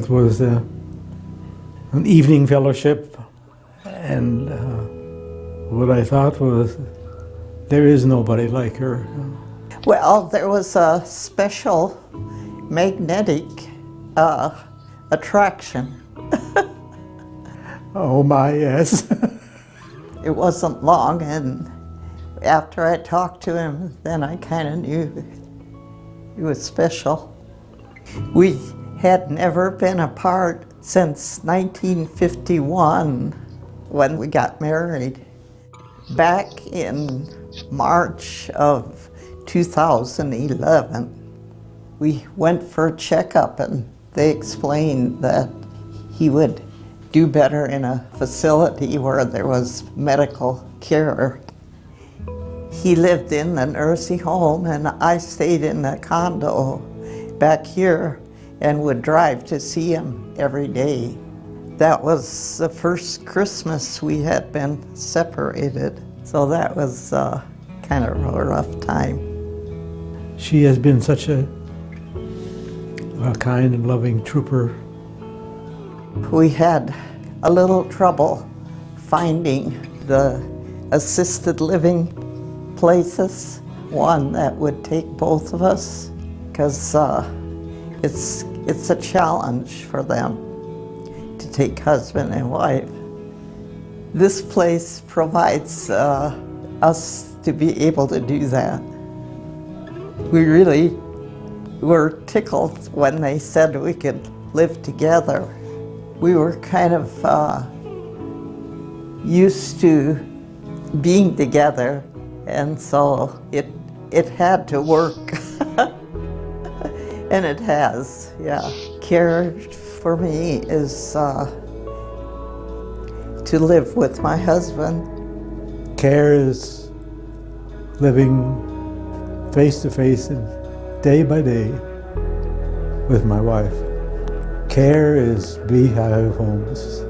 It was an evening fellowship, and what I thought was, there is nobody like her. Well, there was a special magnetic attraction. Oh my, yes. It wasn't long, and after I talked to him, then I kind of knew he was special. We had never been apart since 1951 when we got married. Back in March of 2011, we went for a checkup, and they explained that he would do better in a facility where there was medical care. He lived in the nursing home, and I stayed in the condo back here and would drive to see him every day. That was the first Christmas we had been separated, so that was kind of a rough time. She has been such a kind and loving trooper. We had a little trouble finding the assisted living places, one that would take both of us, because it's a challenge for them to take husband and wife. This place provides us to be able to do that. We really were tickled when they said we could live together. We were kind of used to being together, and so it had to work. And it has, yeah. Care for me is to live with my husband. Care is living face to face and day by day with my wife. Care is Beehive Homes.